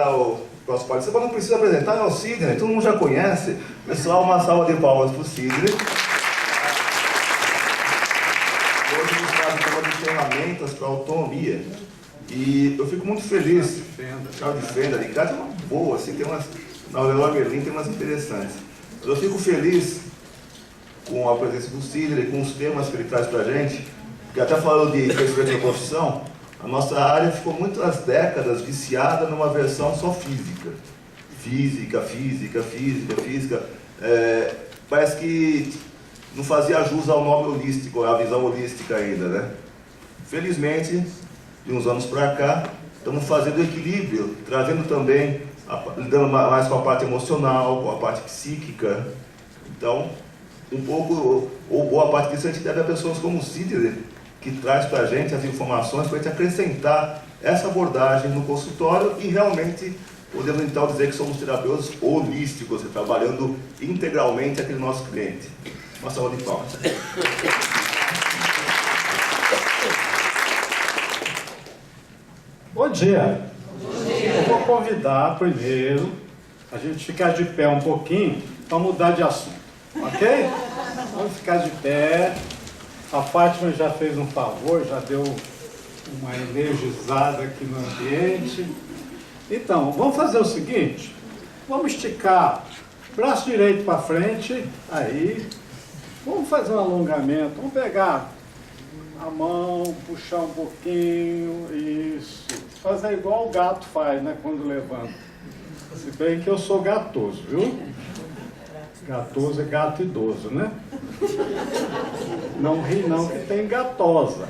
apresentar o próximo participante. Não precisa apresentar, é o Sidney, todo mundo já conhece. Pessoal, uma salva de palmas para o Sidney. Hoje a gente está falando de ferramentas para autonomia. E eu fico muito feliz. Chave de fenda, de casa é uma boa, assim, tem umas. Na Leroy Merlin tem umas interessantes. Mas eu fico feliz com a presença do Sidney, com os temas que ele traz para a gente, porque até falando de crescimento da profissão, a nossa área ficou muitas décadas viciada numa versão só física. Física. Parece que não fazia jus ao nome holístico, à visão holística ainda, né? Felizmente, de uns anos para cá, estamos fazendo equilíbrio, trazendo também, lidando mais com a parte emocional, com a parte psíquica. Então, um pouco, ou boa parte disso a gente deve a pessoas como o Sidney, que traz para a gente as informações para a gente acrescentar essa abordagem no consultório e realmente podemos então dizer que somos terapeutas holísticos, trabalhando integralmente aquele nosso cliente. Uma salva de palmas. Bom dia. Bom dia. Eu vou convidar primeiro a gente ficar de pé um pouquinho para mudar de assunto, ok? Vamos ficar de pé. A Fátima já fez um favor, já deu uma energizada aqui no ambiente. Então, vamos fazer o seguinte, vamos esticar braço direito para frente, aí, vamos fazer um alongamento, vamos pegar a mão, puxar um pouquinho, isso, fazer igual o gato faz, né, quando levanta. Se bem que eu sou gatoso, viu? Gatoso é gato idoso, né? Não ri não, que tem gatosa.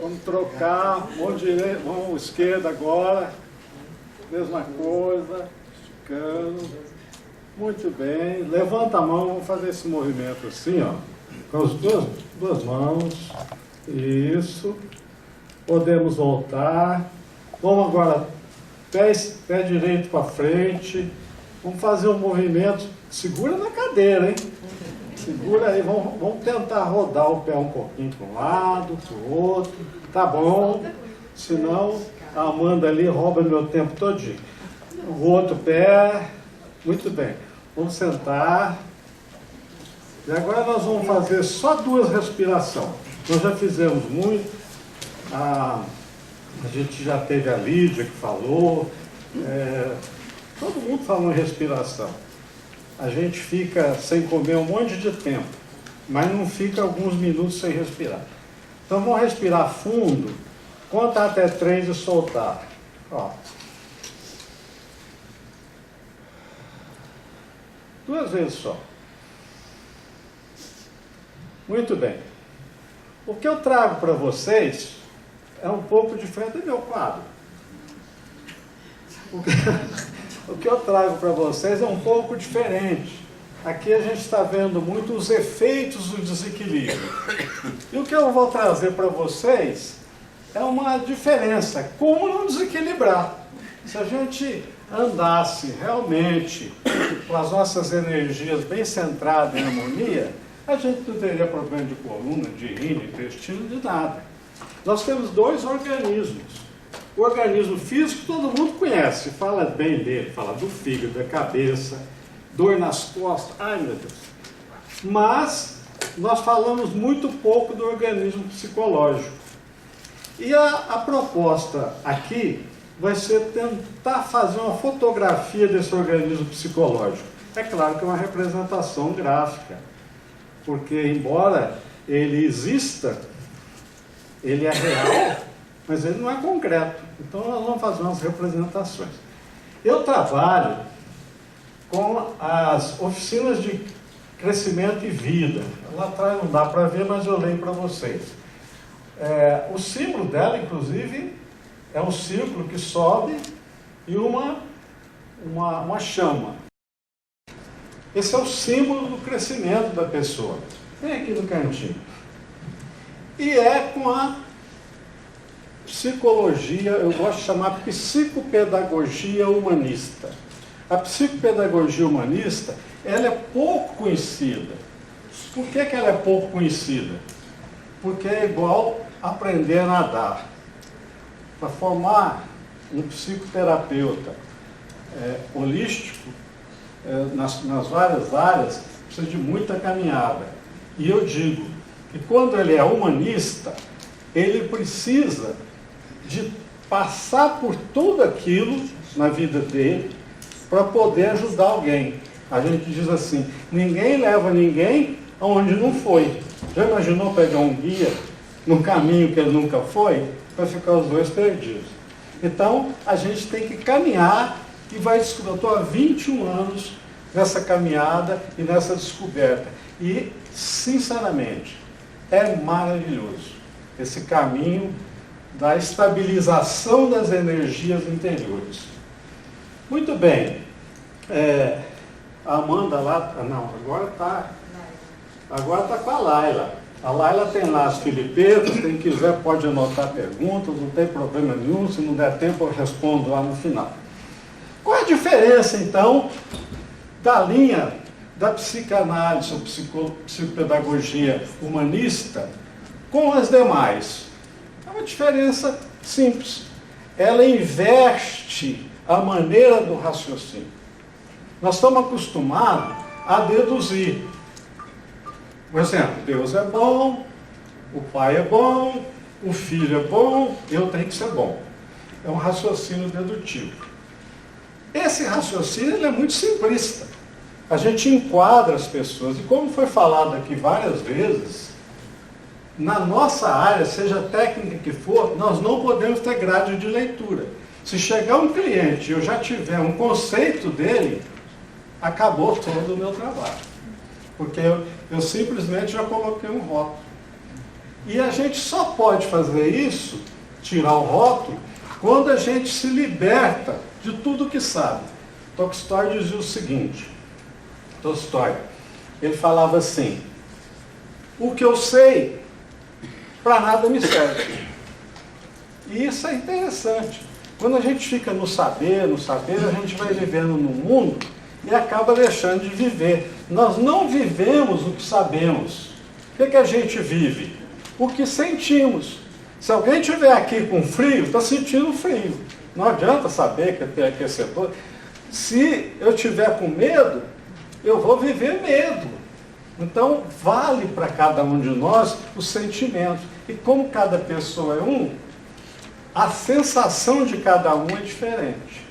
Vamos trocar, mão direita, mão esquerda agora. Mesma coisa, esticando. Muito bem. Levanta a mão, vamos fazer esse movimento assim, ó. Com as duas mãos. Isso. Podemos voltar. Vamos agora, pé direito para frente. Vamos fazer um movimento, segura na cadeira, hein? Segura aí, vamos tentar rodar o pé um pouquinho para um lado, para o outro. Tá bom, senão a Amanda ali rouba meu tempo todinho. O outro pé, muito bem. Vamos sentar. E agora nós vamos fazer só 2 respirações. Nós já fizemos muito. A gente já teve a Lídia que falou. Todo mundo falou em respiração. A gente fica sem comer um monte de tempo, mas não fica alguns minutos sem respirar. Então vamos respirar fundo, contar até 3 e soltar. Ó. 2 vezes só. Muito bem. O que eu trago para vocês é um pouco diferente do meu quadro. O que eu trago para vocês é um pouco diferente. Aqui a gente está vendo muito os efeitos do desequilíbrio. E o que eu vou trazer para vocês é uma diferença. Como não desequilibrar? Se a gente andasse realmente com as nossas energias bem centradas em harmonia, a gente não teria problema de coluna, de rim, de intestino, de nada. Nós temos 2 organismos. O organismo físico todo mundo conhece, fala bem dele, fala do fígado, da cabeça, dor nas costas, ai meu Deus. Mas nós falamos muito pouco do organismo psicológico. E a proposta aqui vai ser tentar fazer uma fotografia desse organismo psicológico. É claro que é uma representação gráfica, porque embora ele exista, ele é real, mas ele não é concreto. Então nós vamos fazer umas representações. Eu trabalho com as oficinas de crescimento e vida. Lá atrás não dá para ver, mas eu leio para vocês. O símbolo dela, inclusive, é um círculo que sobe e uma chama. Esse é o símbolo do crescimento da pessoa. Vem aqui no cantinho. E é com a psicologia, eu gosto de chamar psicopedagogia humanista. A psicopedagogia humanista, ela é pouco conhecida. Por que ela é pouco conhecida? Porque é igual aprender a nadar. Para formar um psicoterapeuta holístico, nas várias áreas, precisa de muita caminhada. E eu digo que quando ele é humanista, ele precisa de passar por tudo aquilo na vida dele para poder ajudar alguém. A gente diz assim, ninguém leva ninguém aonde não foi. Já imaginou pegar um guia num caminho que ele nunca foi, para ficar os dois perdidos? Então, a gente tem que caminhar e vai descobrir. Eu estou há 21 anos nessa caminhada e nessa descoberta. E, sinceramente, é maravilhoso esse caminho da estabilização das energias interiores. Muito bem. A Amanda lá... Não, agora está com a Laila. A Laila tem lá as filipetas, quem quiser pode anotar perguntas, não tem problema nenhum, se não der tempo eu respondo lá no final. Qual é a diferença, então, da linha da psicanálise ou psicopedagogia humanista com as demais? É uma diferença simples. Ela inverte a maneira do raciocínio. Nós estamos acostumados a deduzir. Por exemplo, Deus é bom, o pai é bom, o filho é bom, eu tenho que ser bom. É um raciocínio dedutivo. Esse raciocínio ele é muito simplista. A gente enquadra as pessoas, e como foi falado aqui várias vezes, na nossa área, seja a técnica que for, nós não podemos ter grade de leitura. Se chegar um cliente e eu já tiver um conceito dele, acabou todo o meu trabalho. Porque eu simplesmente já coloquei um rótulo. E a gente só pode fazer isso, tirar o rótulo, quando a gente se liberta de tudo que sabe. Tolstói dizia o seguinte, ele falava assim, o que eu sei, para nada me serve. E isso é interessante. Quando a gente fica no saber, a gente vai vivendo no mundo e acaba deixando de viver. Nós não vivemos o que sabemos. O que a gente vive? O que sentimos. Se alguém estiver aqui com frio, está sentindo frio. Não adianta saber que tem aquecedor. Se eu estiver com medo, eu vou viver medo. Então, vale para cada um de nós os sentimentos. E como cada pessoa é um, a sensação de cada um é diferente.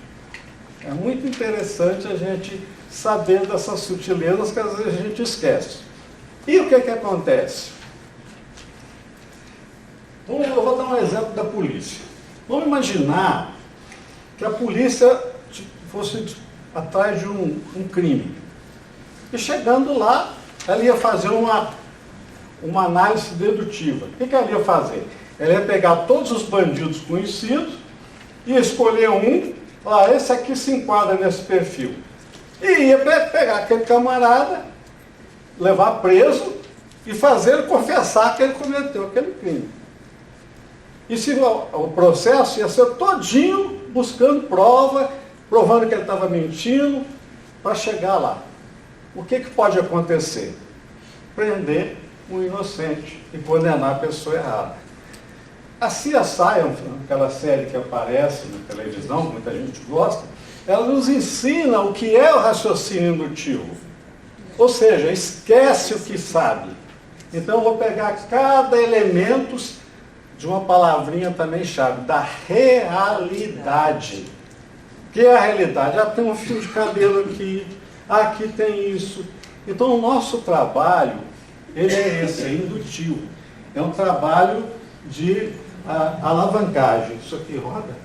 É muito interessante a gente saber dessas sutilezas que às vezes a gente esquece. E o que acontece? Eu vou dar um exemplo da polícia. Vamos imaginar que a polícia fosse atrás de um crime. E chegando lá, ela ia fazer uma análise dedutiva. O que ela ia fazer? Ela ia pegar todos os bandidos conhecidos e escolher um, esse aqui se enquadra nesse perfil. E ia pegar aquele camarada, levar preso e fazer ele confessar que ele cometeu aquele crime. E se o processo ia ser todinho buscando prova, provando que ele estava mentindo, para chegar lá. O que pode acontecer? Prender um inocente e condenar a pessoa errada. A CSI, aquela série que aparece na televisão, que muita gente gosta, ela nos ensina o que é o raciocínio indutivo. Ou seja, esquece o que sabe. Então eu vou pegar cada elemento de uma palavrinha também chave, da realidade. O que é a realidade? Tem um fio de cabelo aqui, aqui tem isso. Então o nosso trabalho, ele é esse, é indutivo. É um trabalho de alavancagem. Isso aqui roda?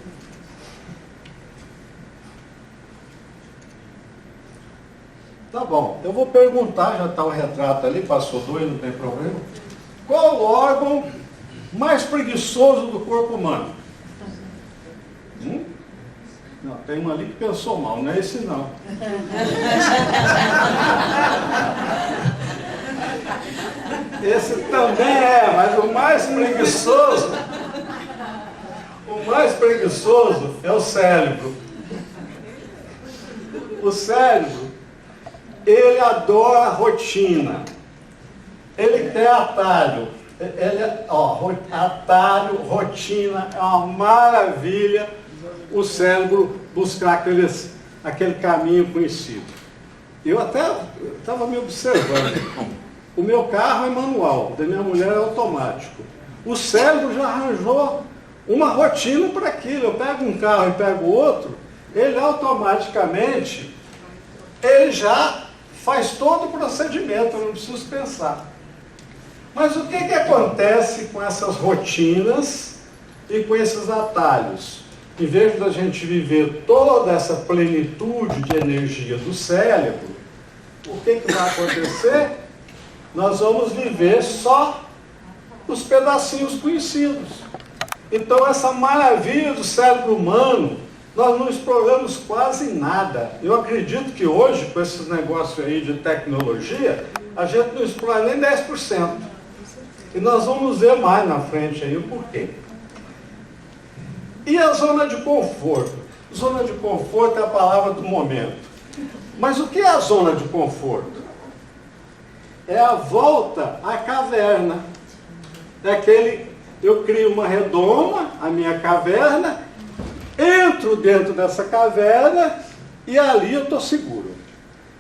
Tá bom, eu vou perguntar, já está o retrato ali, passou 2, não tem problema. Qual o órgão mais preguiçoso do corpo humano? Não, tem um ali que pensou mal, não é esse não. Esse também mas o mais preguiçoso é o cérebro. O cérebro, ele adora rotina. Ele tem atalho. Atalho, rotina, é uma maravilha o cérebro buscar aquele caminho conhecido. Eu até estava me observando. O meu carro é manual, da minha mulher é automático. O cérebro já arranjou uma rotina para aquilo. Eu pego um carro e pego outro, ele automaticamente, ele já faz todo o procedimento, eu não preciso pensar. Mas o que acontece com essas rotinas e com esses atalhos? Em vez da gente viver toda essa plenitude de energia do cérebro, o que vai acontecer? Nós vamos viver só os pedacinhos conhecidos. Então, essa maravilha do cérebro humano, nós não exploramos quase nada. Eu acredito que hoje, com esses negócios aí de tecnologia, a gente não explora nem 10%. E nós vamos ver mais na frente aí o porquê. E a zona de conforto? Zona de conforto é a palavra do momento. Mas o que é a zona de conforto? É a volta à caverna. É aquele, eu crio uma redoma, a minha caverna, entro dentro dessa caverna e ali eu estou seguro.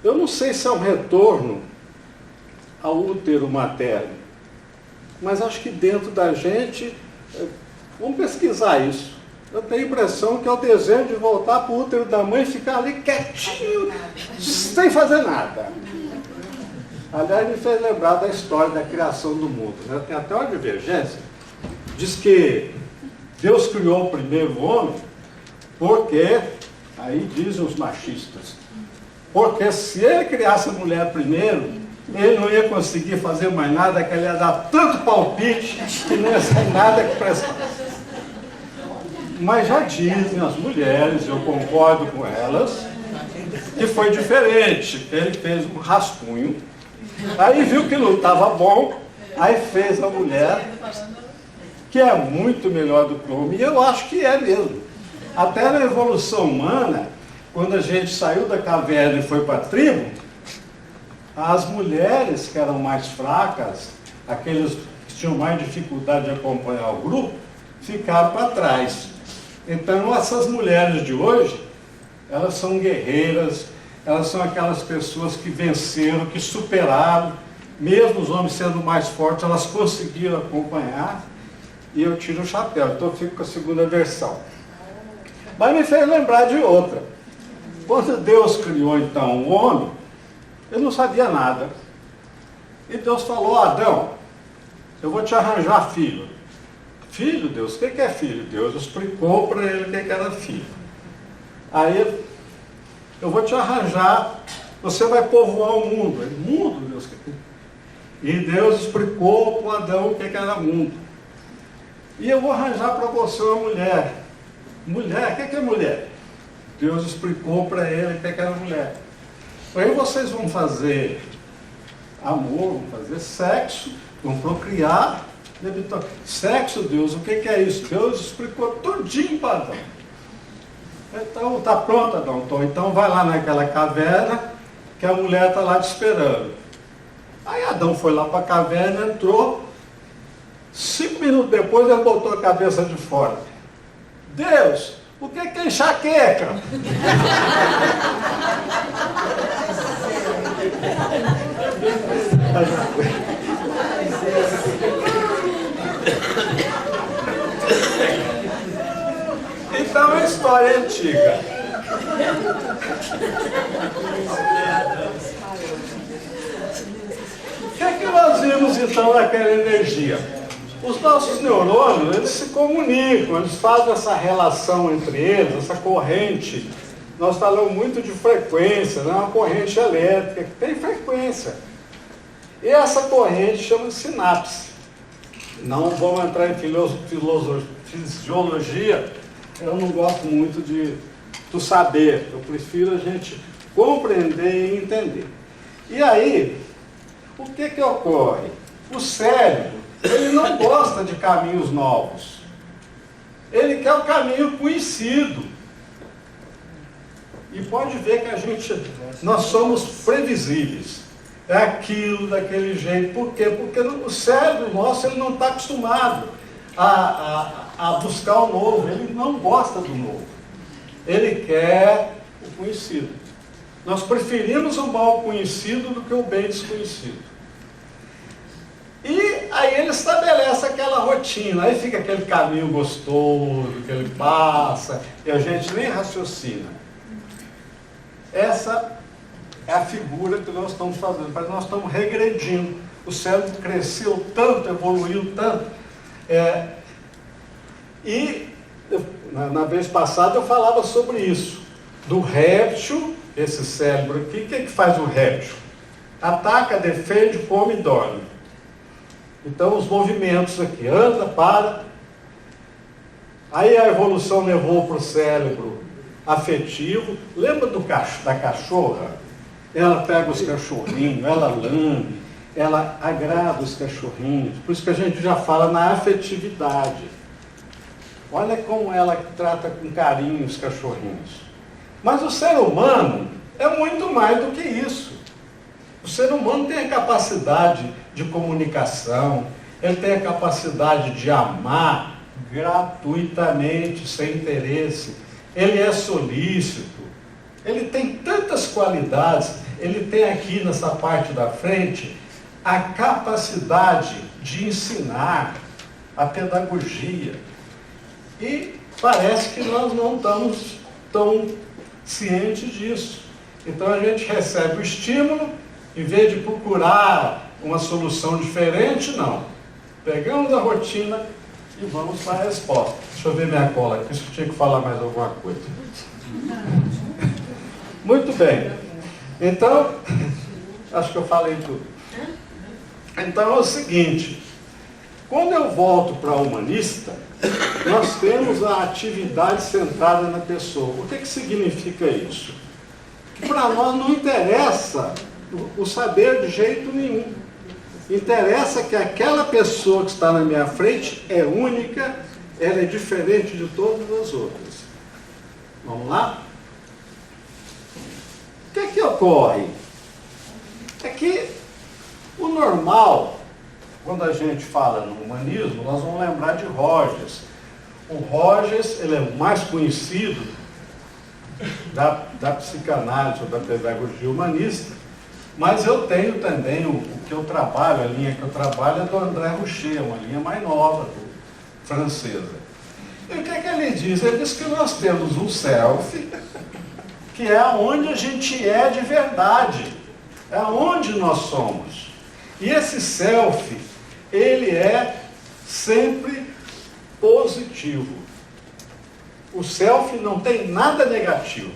Eu não sei se é um retorno ao útero materno, mas acho que dentro da gente, vamos pesquisar isso. Eu tenho a impressão que é o desejo de voltar para o útero da mãe e ficar ali quietinho, sem fazer nada. Aliás, me fez lembrar da história da criação do mundo, né? Tem até uma divergência. Diz que Deus criou o primeiro homem porque, aí dizem os machistas, porque se ele criasse a mulher primeiro, ele não ia conseguir fazer mais nada, que ele ia dar tanto palpite que não ia sair nada que prestasse. Mas já dizem as mulheres, eu concordo com elas, que foi diferente. Ele fez um rascunho, aí viu que não estava bom, aí fez a mulher, que é muito melhor do que o homem, e eu acho que é mesmo. Até na evolução humana, quando a gente saiu da caverna e foi para a tribo, as mulheres que eram mais fracas, aqueles que tinham mais dificuldade de acompanhar o grupo, ficaram para trás. Então, essas mulheres de hoje, elas são guerreiras, elas são aquelas pessoas que venceram, que superaram, mesmo os homens sendo mais fortes, elas conseguiram acompanhar, e eu tiro o chapéu, então eu fico com a segunda versão. Mas me fez lembrar de outra. Quando Deus criou, então, o homem, ele não sabia nada. E Deus falou, Adão, eu vou te arranjar filho. Filho, Deus, o que é filho? Deus explicou para ele o que era filho. Aí, eu vou te arranjar, você vai povoar o mundo. Ele, mundo, Deus. E Deus explicou para o Adão o que era mundo. E eu vou arranjar para você uma mulher. Mulher, o que é mulher? Deus explicou para ele o que era mulher. Aí vocês vão fazer amor, vão fazer sexo, vão procriar. Sexo, Deus, o que é isso? Deus explicou tudinho para Adão. Então, está pronto, Adão. Então vai lá naquela caverna, que a mulher está lá te esperando. Aí Adão foi lá para a caverna, entrou. 5 minutos depois, ele botou a cabeça de fora. Deus, o que é enxaqueca? Então é uma história antiga. O que é que nós vimos então naquela energia? Os nossos neurônios, eles se comunicam, eles fazem essa relação entre eles, essa corrente. Nós falamos muito de frequência, né? Uma corrente elétrica que tem frequência. E essa corrente chama de sinapse. Não vamos entrar em fisiologia, eu não gosto muito do saber, eu prefiro a gente compreender e entender. E aí, o que ocorre? O cérebro, ele não gosta de caminhos novos. Ele quer o caminho conhecido. E pode ver que nós somos previsíveis. É aquilo, daquele jeito. Por quê? Porque o cérebro nosso ele não está acostumado a a buscar o novo, ele não gosta do novo. Ele quer o conhecido. Nós preferimos o mal conhecido do que o bem desconhecido. E aí ele estabelece aquela rotina, aí fica aquele caminho gostoso que ele passa, e a gente nem raciocina. Essa é a figura que nós estamos fazendo, mas nós estamos regredindo. O cérebro cresceu tanto, evoluiu tanto. Na vez passada eu falava sobre isso, do réptil, esse cérebro aqui. O que faz o réptil? Ataca, defende, come e dorme. Então os movimentos aqui, anda, para. Aí a evolução levou para o cérebro afetivo. Lembra da cachorra? Ela pega os cachorrinhos, ela lambe, ela agrada os cachorrinhos. Por isso que a gente já fala na afetividade. Olha como ela trata com carinho os cachorrinhos. Mas o ser humano é muito mais do que isso. O ser humano tem a capacidade de comunicação, ele tem a capacidade de amar gratuitamente, sem interesse. Ele é solícito, ele tem tantas qualidades. Ele tem aqui nessa parte da frente a capacidade de ensinar, a pedagogia. E parece que nós não estamos tão cientes disso. Então a gente recebe o estímulo, em vez de procurar uma solução diferente, não. Pegamos a rotina e vamos para a resposta. Deixa eu ver minha cola aqui, se eu tinha que falar mais alguma coisa. Muito bem. Então, acho que eu falei tudo. Então é o seguinte, quando eu volto para a humanista, nós temos a atividade centrada na pessoa. O que significa isso? Que para nós não interessa o saber de jeito nenhum. Interessa que aquela pessoa que está na minha frente é única, ela é diferente de todas as outras. Vamos lá? O que é que ocorre? É que o normal, quando a gente fala no humanismo, nós vamos lembrar de Rogers. O Rogers, ele é o mais conhecido da psicanálise ou da pedagogia humanista, mas eu tenho também o que eu trabalho, a linha que eu trabalho é do André Rouchet, uma linha mais nova, francesa. E o que é que ele diz? Ele diz que nós temos um self, que é onde a gente é de verdade, é onde nós somos. E esse self, ele é sempre positivo. O self não tem nada negativo.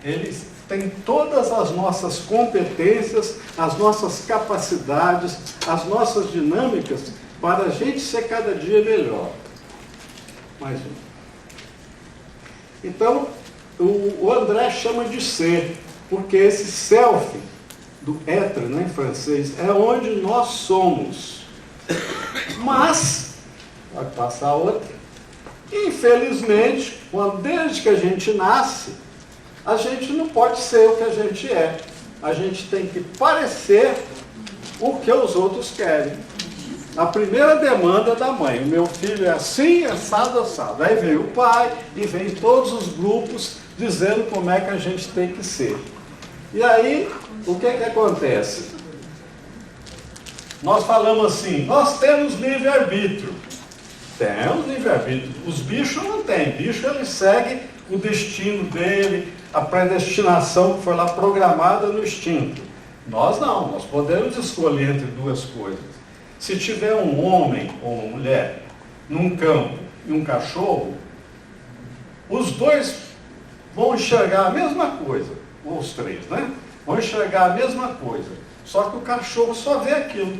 Ele tem todas as nossas competências, as nossas capacidades, as nossas dinâmicas para a gente ser cada dia melhor. Mais um. Então, o André chama de ser, porque esse self, do être, né, em francês, é onde nós somos. Mas, vai passar outra, infelizmente, desde que a gente nasce, a gente não pode ser o que a gente é. A gente tem que parecer o que os outros querem. A primeira demanda da mãe, o meu filho é assim, assado, assado. Aí vem o pai e vem todos os grupos dizendo como é que a gente tem que ser. E aí, o que é que acontece? Nós falamos assim, nós temos livre-arbítrio. Temos livre-arbítrio. Os bichos não têm. Bicho, ele segue o destino dele, a predestinação que foi lá programada no instinto. Nós não, nós podemos escolher entre duas coisas. Se tiver um homem ou uma mulher num campo e um cachorro, os dois vão enxergar a mesma coisa, ou os três, né? Vão enxergar a mesma coisa, só que o cachorro só vê aquilo.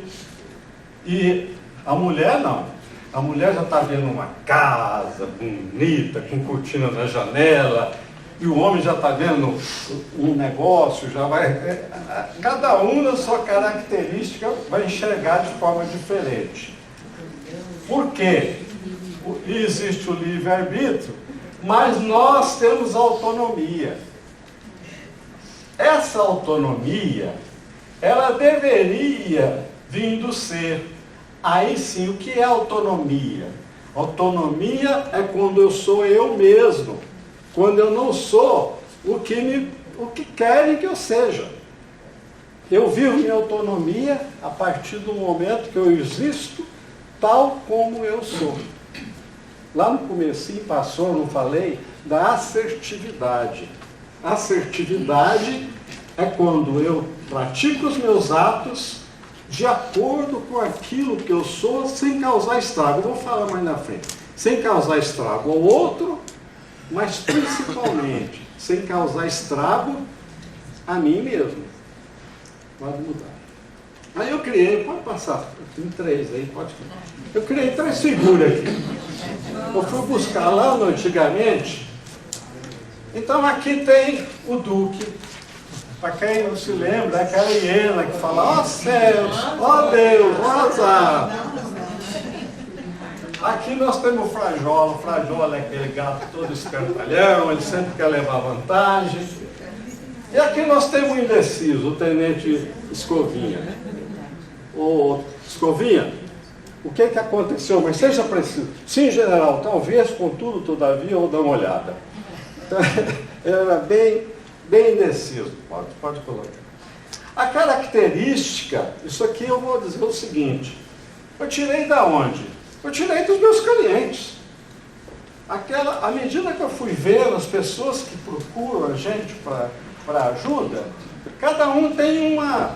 E a mulher não. A mulher já está vendo uma casa bonita, com cortina na janela, e o homem já está vendo um negócio, já vai... Cada um na sua característica vai enxergar de forma diferente. Por quê? Existe o livre-arbítrio, mas nós temos autonomia. Essa autonomia, ela deveria vir do ser. Aí sim, o que é autonomia? Autonomia é quando eu sou eu mesmo, quando eu não sou o que querem que eu seja. Eu vivo minha autonomia a partir do momento que eu existo tal como eu sou. Lá no comecinho passou, não falei, da assertividade. Assertividade é quando eu pratico os meus atos de acordo com aquilo que eu sou, sem causar estrago. Eu vou falar mais na frente. Sem causar estrago ao outro, mas principalmente sem causar estrago a mim mesmo. Pode mudar. Aí eu criei, pode passar, tem 3 aí, pode. Eu criei 3 figuras aqui. Eu fui buscar lá no antigamente. Então aqui tem o Duque. Para quem não se lembra, é aquela hiena que fala, ó céus, ó Deus, ó azar. Aqui nós temos o Frajola. O Frajola é aquele gato todo espertalhão, ele sempre quer levar vantagem. E aqui nós temos o indeciso, o tenente Escovinha. Ô, Escovinha, o que aconteceu? Mas seja preciso. Sim, general, talvez, contudo, todavia, ou dá uma olhada. Então, ele era bem indeciso. Pode colocar. A característica, isso aqui eu vou dizer o seguinte. Eu tirei da onde? Eu tirei dos meus clientes. À medida que eu fui vendo as pessoas que procuram a gente para ajuda, cada um tem uma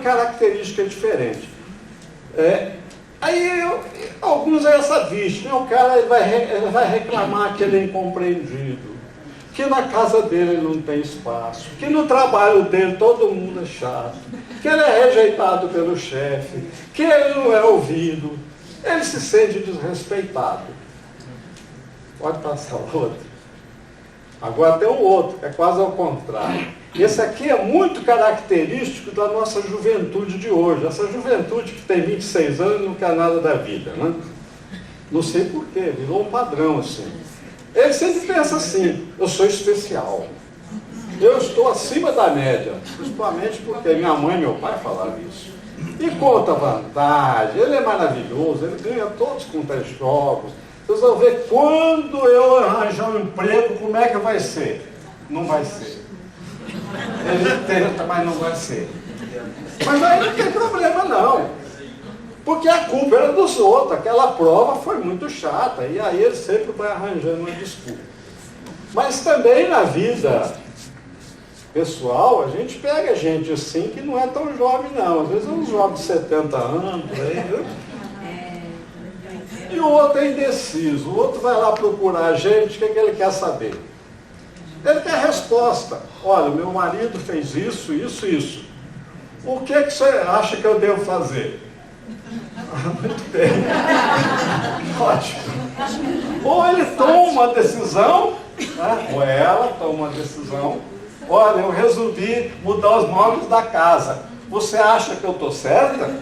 característica diferente. Alguns é essa vítima, o cara ele vai reclamar que ele é incompreendido, que na casa dele ele não tem espaço, que no trabalho dele todo mundo é chato, que ele é rejeitado pelo chefe, que ele não é ouvido, ele se sente desrespeitado. Pode passar o outro. Agora tem o outro, que é quase ao contrário. Esse aqui é muito característico da nossa juventude de hoje. Essa juventude que tem 26 anos e não quer nada da vida, né? Não sei porquê, virou um padrão assim. Ele sempre pensa assim, eu sou especial. Eu estou acima da média, principalmente porque minha mãe e meu pai falaram isso. E conta vantagem, ele é maravilhoso, ele ganha todos com 3 jogos. Vocês vão ver quando eu arranjar um emprego, como é que vai ser? Não vai ser. Ele tenta, mas não vai ser. Mas aí não tem problema não. Porque a culpa era dos outros. Aquela prova foi muito chata. E aí ele sempre vai arranjando uma desculpa. Mas também na vida pessoal, a gente pega gente assim que não é tão jovem não. Às vezes é um jovem de 70 anos, por aí, viu? E o outro é indeciso. O outro vai lá procurar a gente, o que ele quer saber? Ele quer resposta. Olha, meu marido fez isso, isso, isso. O que você acha que eu devo fazer? Muito bem. Ótimo. Ou ele toma uma decisão, né? Ou ela toma uma decisão. Olha, eu resolvi mudar os móveis da casa. Você acha que eu estou certa?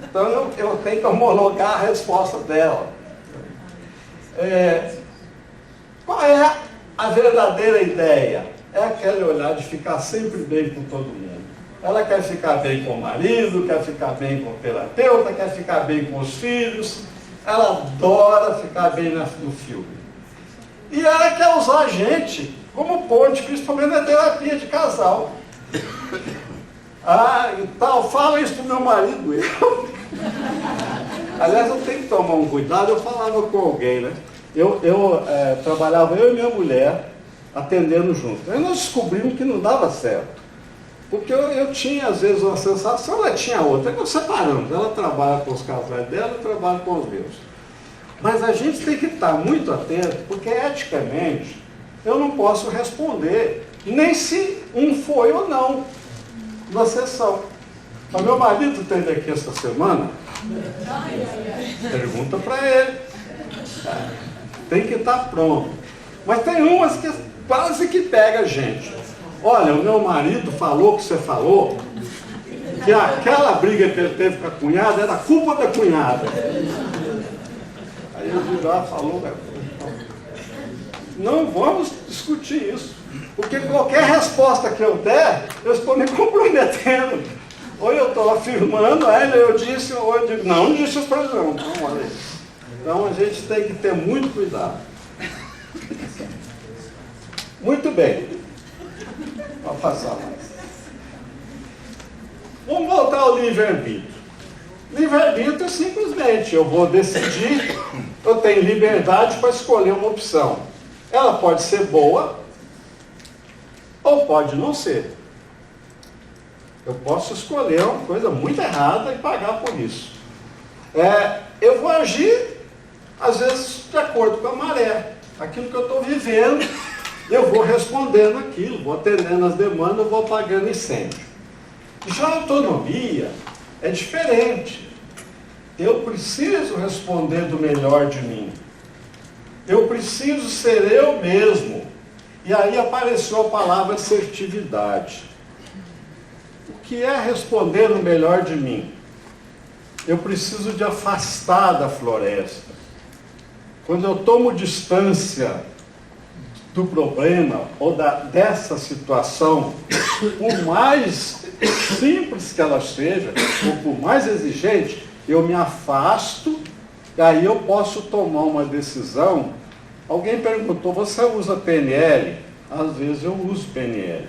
Então eu tenho que homologar a resposta dela. Qual é a verdadeira ideia? É aquele olhar de ficar sempre bem com todo mundo. Ela quer ficar bem com o marido, quer ficar bem com o terapeuta, quer ficar bem com os filhos. Ela adora ficar bem no filme. E ela quer usar a gente como ponte, principalmente na terapia de casal. E tal, fala isso pro meu marido. Aliás, eu tenho que tomar um cuidado. Eu falava com alguém, né? Eu trabalhava, eu e minha mulher, atendendo junto. Aí nós descobrimos que não dava certo. Porque eu tinha, às vezes, uma sensação, ela tinha outra. Aí nós separamos. Ela trabalha com os casais dela, eu trabalho com os meus. Mas a gente tem que estar muito atento, porque eticamente eu não posso responder nem se um foi ou não na sessão. O meu marido teve aqui essa semana. Pergunta para ele. Tem que estar pronto. Mas tem umas que quase que pega a gente. Olha, o meu marido falou o que você falou, que aquela briga que ele teve com a cunhada era culpa da cunhada. Aí ele já falou, não vamos discutir isso, porque qualquer resposta que eu der, eu estou me comprometendo. Ou eu estou afirmando, eu disse, ou eu digo, não disse isso para ele não, olha aí. Então a gente tem que ter muito cuidado. Muito bem. Vamos passar mais. Vamos voltar ao livre-arbítrio. Livre-arbítrio é simplesmente, eu vou decidir, eu tenho liberdade para escolher uma opção. Ela pode ser boa ou pode não ser. Eu posso escolher uma coisa muito errada e pagar por isso. Eu vou agir, às vezes, de acordo com a maré. Aquilo que eu estou vivendo, eu vou respondendo aquilo, vou atendendo as demandas, eu vou apagando incêndio. Já a autonomia é diferente. Eu preciso responder do melhor de mim. Eu preciso ser eu mesmo. E aí apareceu a palavra assertividade. O que é responder no melhor de mim? Eu preciso de afastar da floresta. Quando eu tomo distância do problema ou dessa situação, por mais simples que ela seja, ou por mais exigente, eu me afasto, e aí eu posso tomar uma decisão. Alguém perguntou, você usa PNL? Às vezes eu uso PNL.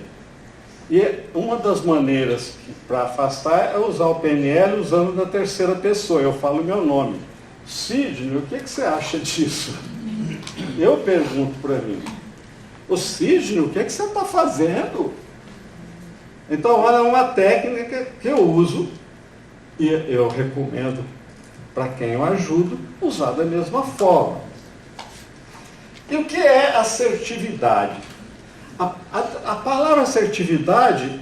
E uma das maneiras para afastar é usar o PNL usando da terceira pessoa. Eu falo meu nome. Sidney, o que você acha disso? Eu pergunto para mim. O Sidney, o que você está fazendo? Então, olha, é uma técnica que eu uso e eu recomendo para quem eu ajudo usar da mesma forma. E o que é assertividade? A palavra assertividade,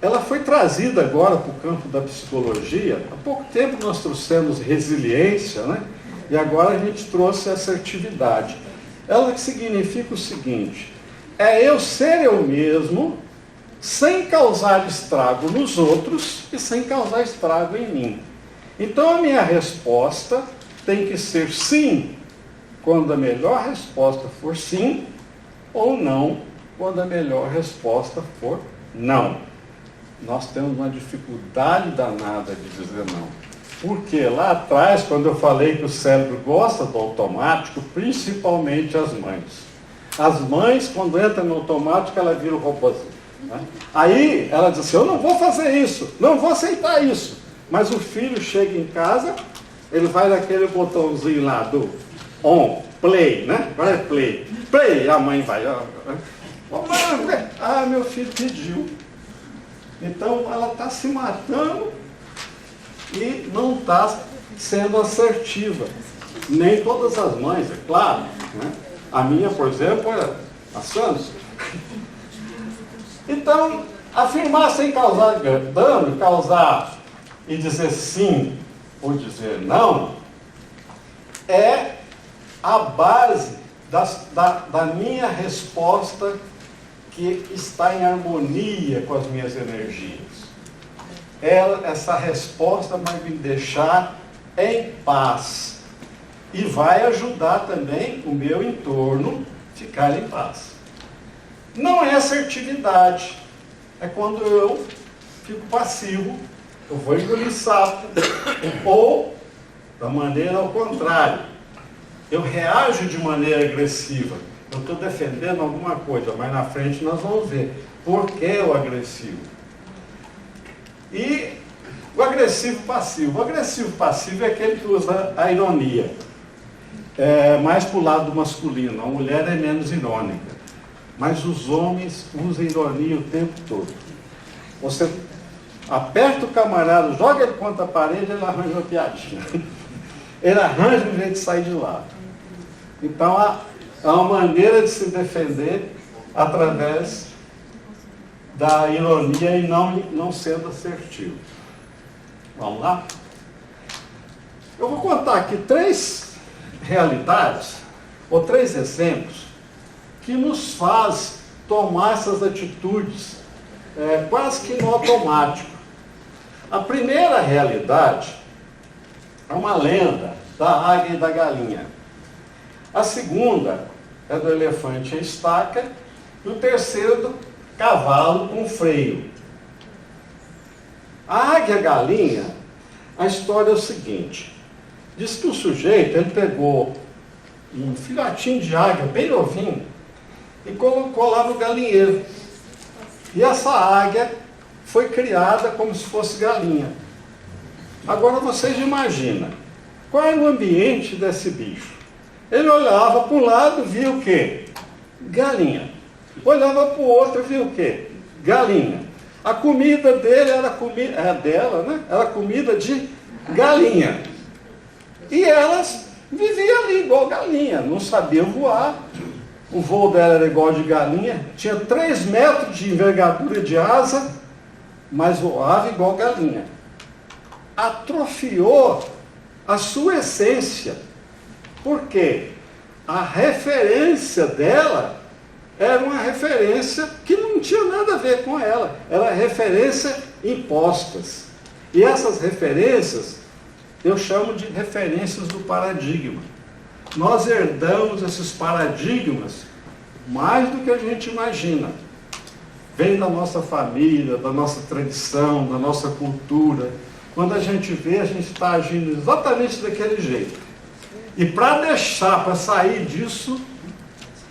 ela foi trazida agora para o campo da psicologia. Há pouco tempo nós trouxemos resiliência, né? E agora a gente trouxe assertividade. Ela significa o seguinte: é eu ser eu mesmo, sem causar estrago nos outros e sem causar estrago em mim. Então a minha resposta tem que ser sim, quando a melhor resposta for sim, ou não, quando a melhor resposta for não. Nós temos uma dificuldade danada de dizer não. Porque lá atrás, quando eu falei que o cérebro gosta do automático, principalmente as mães. As mães, quando entram no automático, ela vira o robôzinho. Né? Aí ela diz assim, eu não vou fazer isso, não vou aceitar isso. Mas o filho chega em casa, ele vai naquele botãozinho lá do on, play, né? Agora é play. Play, a mãe vai... Ah, meu filho pediu. Então ela está se matando e não está sendo assertiva. Nem todas as mães, é claro. Né? A minha, por exemplo, é a Santos. Então, afirmar sem causar dano, causar e dizer sim ou dizer não, é a base da minha resposta que está em harmonia com as minhas energias. Essa resposta vai me deixar em paz e vai ajudar também o meu entorno a ficar em paz. Não é assertividade, é quando eu fico passivo, eu vou engolir sapo, ou da maneira ao contrário, eu reajo de maneira agressiva. Eu estou defendendo alguma coisa, mas na frente nós vamos ver por que o agressivo. E o agressivo passivo. O agressivo passivo é aquele que usa a ironia. É mais para o lado masculino. A mulher é menos irônica. Mas os homens usam ironia o tempo todo. Você aperta o camarada, joga ele contra a parede, ele arranja uma piadinha. Ele arranja um jeito de sair de lá. Então, é uma maneira de se defender através da ironia e não sendo assertivo. Vamos lá? Eu vou contar aqui 3 realidades, ou 3 exemplos, que nos faz tomar essas atitudes quase que no automático. A primeira realidade é uma lenda da águia e da galinha. A segunda é do elefante e a estaca, e o terceiro do cavalo com freio. A águia e a galinha, a história é o seguinte: Diz que o sujeito, ele pegou um filhotinho de águia, bem novinho, e colocou lá no galinheiro. E essa águia foi criada como se fosse galinha. Agora vocês imaginam, qual era o ambiente desse bicho? Ele olhava para um lado, via o quê? Galinha. Olhava para o outro, via o quê? Galinha. A comida dele era dela, né? Era comida de galinha. E elas viviam ali igual galinha, não sabiam voar. O voo dela era igual de galinha, tinha 3 metros de envergadura de asa, mas voava igual galinha. Atrofiou a sua essência. Por quê? A referência dela era uma referência que não tinha nada a ver com ela. Era referência impostas. E essas referências, eu chamo de referências do paradigma. Nós herdamos esses paradigmas mais do que a gente imagina. Vem da nossa família, da nossa tradição, da nossa cultura. Quando a gente vê, a gente está agindo exatamente daquele jeito. E para sair disso,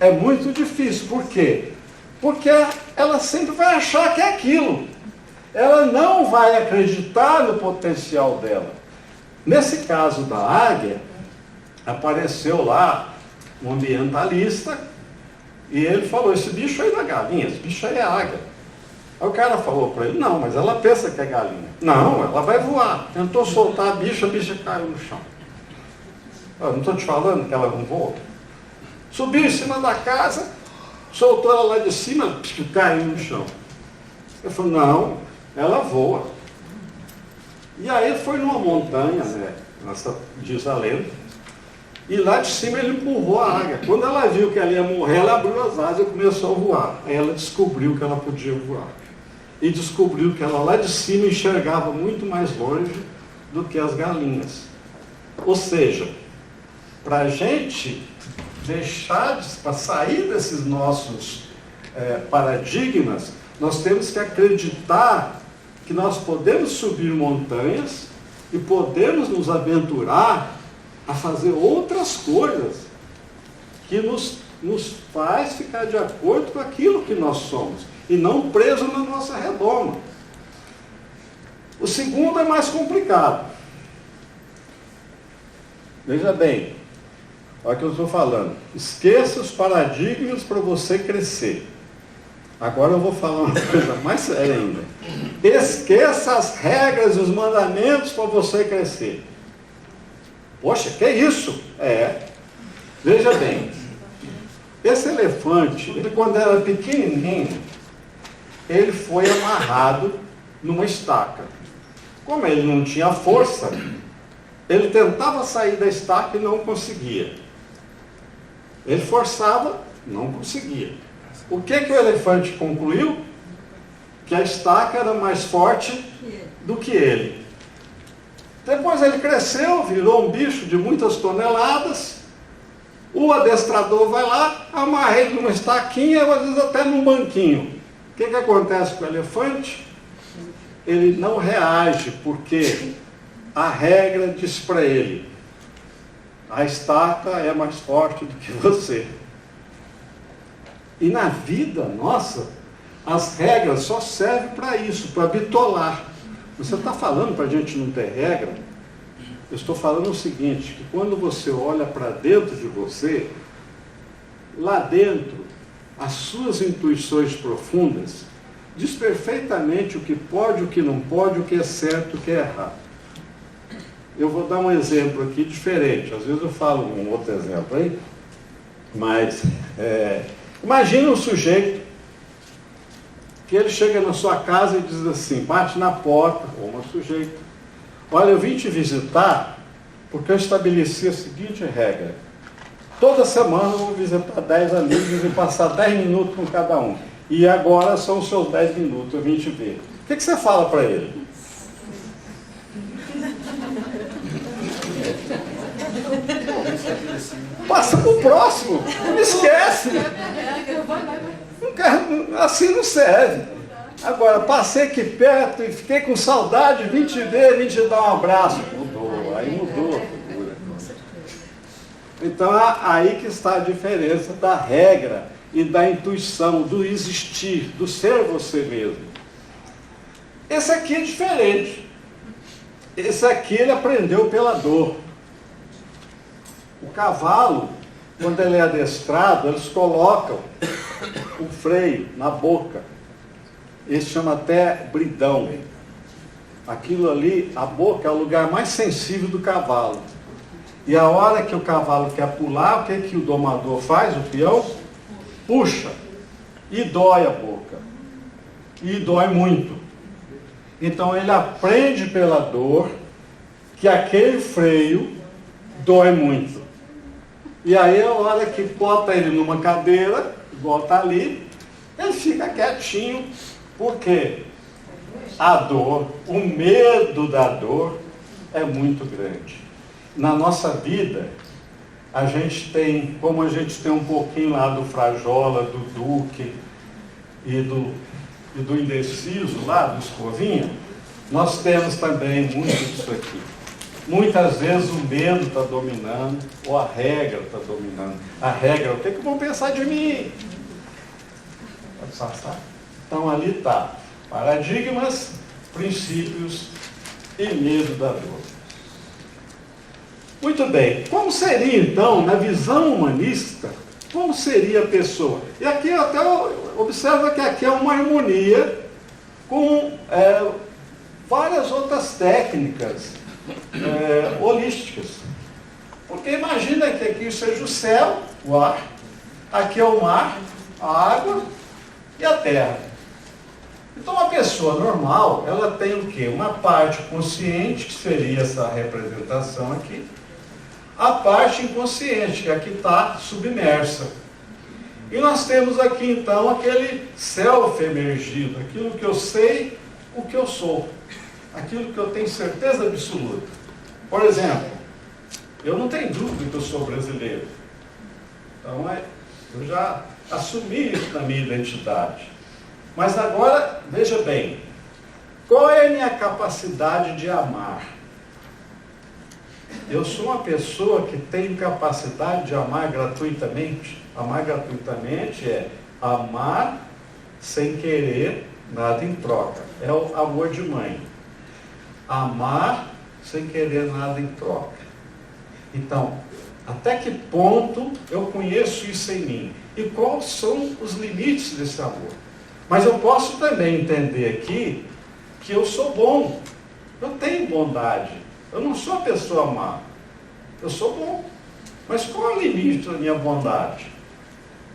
é muito difícil. Por quê? Porque ela sempre vai achar que é aquilo. Ela não vai acreditar no potencial dela. Nesse caso da águia, apareceu lá um ambientalista e ele falou, esse bicho aí não é galinha, esse bicho aí é águia. Aí o cara falou para ele, não, mas ela pensa que é galinha. Não, ela vai voar. Tentou soltar a bicha caiu no chão. Eu não estou te falando que ela não voa? Subiu em cima da casa, soltou ela lá de cima, caiu no chão. Eu falei, não, ela voa. E aí foi numa montanha, né, diz a lenda, e lá de cima ele empurrou a águia. Quando ela viu que ela ia morrer, ela abriu as asas e começou a voar. Aí ela descobriu que ela podia voar. E descobriu que ela lá de cima enxergava muito mais longe do que as galinhas. Ou seja, para a gente para sair desses nossos paradigmas, nós temos que acreditar que nós podemos subir montanhas e podemos nos aventurar a fazer outras coisas que nos faz ficar de acordo com aquilo que nós somos e não preso na nossa redoma. O segundo é mais complicado. Veja bem, olha o que eu estou falando. Esqueça os paradigmas para você crescer. Agora eu vou falar uma coisa mais séria ainda. Esqueça as regras e os mandamentos para você crescer. Poxa, que isso? Veja bem, esse elefante, ele quando era pequenininho, ele foi amarrado numa estaca. Como ele não tinha força, ele tentava sair da estaca e não conseguia. Ele forçava, não conseguia. O que o elefante concluiu? Que a estaca era mais forte do que ele. Depois ele cresceu, virou um bicho de muitas toneladas. O adestrador vai lá, amarra ele numa estaquinha, ou às vezes até num banquinho. O que acontece com o elefante? Ele não reage, porque a regra diz para ele, a estaca é mais forte do que você. E na vida nossa, as regras só servem para isso, para bitolar. Você está falando para a gente não ter regra? Eu estou falando o seguinte, que quando você olha para dentro de você, lá dentro, as suas intuições profundas diz perfeitamente o que pode, o que não pode, o que é certo, o que é errado. Eu vou dar um exemplo aqui diferente. Às vezes eu falo um outro exemplo aí, mas imagina um sujeito que ele chega na sua casa e diz assim, bate na porta, ou uma sujeita, olha, eu vim te visitar porque eu estabeleci a seguinte regra, toda semana eu vou visitar 10 amigos e passar 10 minutos com cada um, e agora são os seus 10 minutos, eu vim te ver. O que você fala para ele? Passa para o próximo, não esquece. Assim não serve. Agora, passei aqui perto e fiquei com saudade, vim te ver, vim te dar um abraço. Mudou, aí mudou a figura. Então, aí que está a diferença da regra e da intuição, do existir, do ser você mesmo. Esse aqui é diferente. Esse aqui ele aprendeu pela dor. O cavalo, quando ele é adestrado, eles colocam o freio na boca. Esse chama até bridão. Aquilo ali, a boca é o lugar mais sensível do cavalo. E a hora que o cavalo quer pular, o que o domador faz, o peão? Puxa. E dói a boca. E dói muito. Então ele aprende pela dor que aquele freio dói muito. E aí a hora que bota ele numa cadeira, bota ali, ele fica quietinho, porque a dor, o medo da dor é muito grande. Na nossa vida, a gente tem, como a gente tem um pouquinho lá do Frajola, do Duque e do indeciso lá, do Escovinha, nós temos também muito disso aqui. Muitas vezes o medo está dominando, ou a regra está dominando. A regra, o que vão pensar de mim? Pode passar? Então ali está, paradigmas, princípios e medo da dor. Muito bem, como seria então, na visão humanista, como seria a pessoa? E aqui até observa que aqui é uma harmonia com várias outras técnicas holísticas. Porque imagina que aqui seja o céu, o ar, aqui é o mar, a água e a terra. Então a pessoa normal, ela tem o quê? Uma parte consciente, que seria essa representação aqui, a parte inconsciente, que aqui está submersa. E nós temos aqui então aquele self emergido, aquilo que eu sei, o que eu sou, aquilo que eu tenho certeza absoluta. Por exemplo, eu não tenho dúvida que eu sou brasileiro. Então eu já assumi isso na minha identidade. Mas agora, veja bem, qual é a minha capacidade de amar? Eu sou uma pessoa que tem capacidade de amar gratuitamente. Amar gratuitamente é amar sem querer nada em troca. É o amor de mãe. Amar sem querer nada em troca. Então, até que ponto eu conheço isso em mim? E quais são os limites desse amor? Mas eu posso também entender aqui que eu sou bom. Eu tenho bondade. Eu não sou a pessoa má. Eu sou bom. Mas qual é o limite da minha bondade?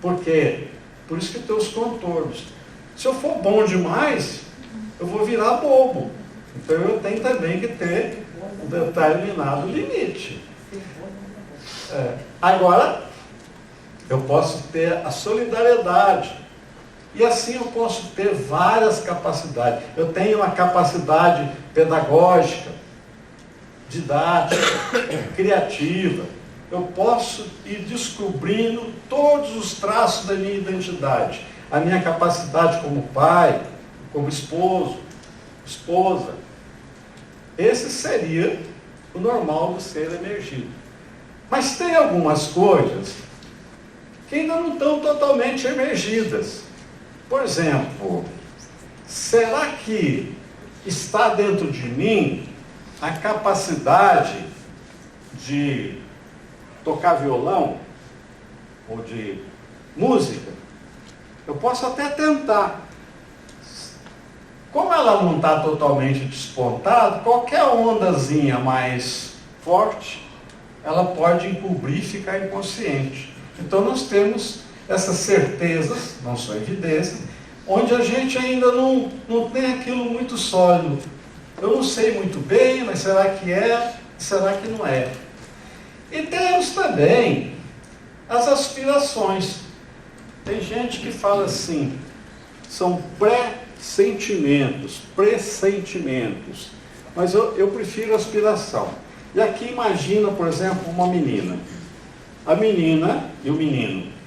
Porque, por isso que tem os contornos. Se eu for bom demais, eu vou virar bobo. Então eu tenho também que ter um determinado limite. Agora, eu posso ter a solidariedade. E assim eu posso ter várias capacidades. Eu tenho uma capacidade pedagógica, didática, criativa. Eu posso ir descobrindo todos os traços da minha identidade. A minha capacidade como pai, como esposo, esposa. Esse seria o normal do ser emergido. Mas tem algumas coisas que ainda não estão totalmente emergidas. Por exemplo, será que está dentro de mim a capacidade de tocar violão ou de música? Eu posso até tentar. Como ela não está totalmente despontada, qualquer ondazinha mais forte, ela pode encobrir e ficar inconsciente. Então nós temos essas certezas, não são evidências, onde a gente ainda não tem aquilo muito sólido. Eu não sei muito bem, mas será que é? Será que não é? E temos também as aspirações. Tem gente que fala assim, são pré-sentimentos, pressentimentos. Mas eu prefiro aspiração. E aqui imagina, por exemplo, uma menina. A menina e o menino.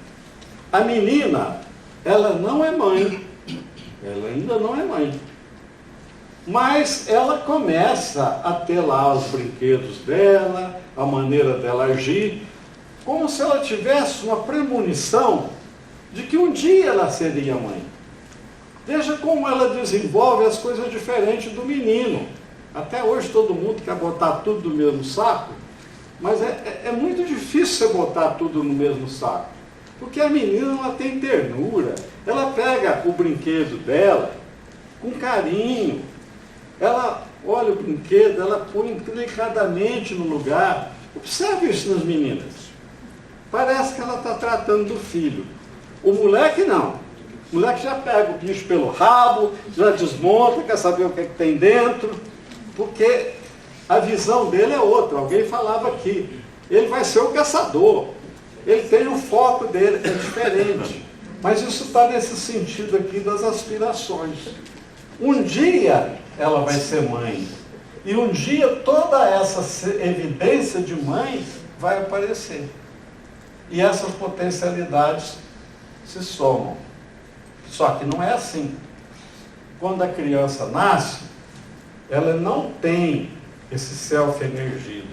A menina, ela não é mãe. Ela ainda não é mãe. Mas ela começa a ter lá os brinquedos dela, a maneira dela agir. como se ela tivesse uma premonição de que um dia ela seria mãe. Veja como ela desenvolve as coisas diferentes do menino. Até hoje todo mundo quer botar tudo no mesmo saco, mas é muito difícil você botar tudo no mesmo saco. Porque a menina, ela tem ternura, ela pega o brinquedo dela com carinho, ela olha o brinquedo, ela põe delicadamente no lugar. Observe isso nas meninas. Parece que ela está tratando do filho. O moleque não. O moleque já pega o bicho pelo rabo, já desmonta, quer saber o que tem dentro, porque a visão dele é outra. Alguém falava aqui, ele vai ser o caçador. Ele tem o foco dele, é diferente. Mas isso está nesse sentido aqui das aspirações. Um dia ela vai ser mãe. E um dia toda essa evidência de mãe vai aparecer. E essas potencialidades se somam. Só que não é assim. Quando a criança nasce, ela não tem esse self energido.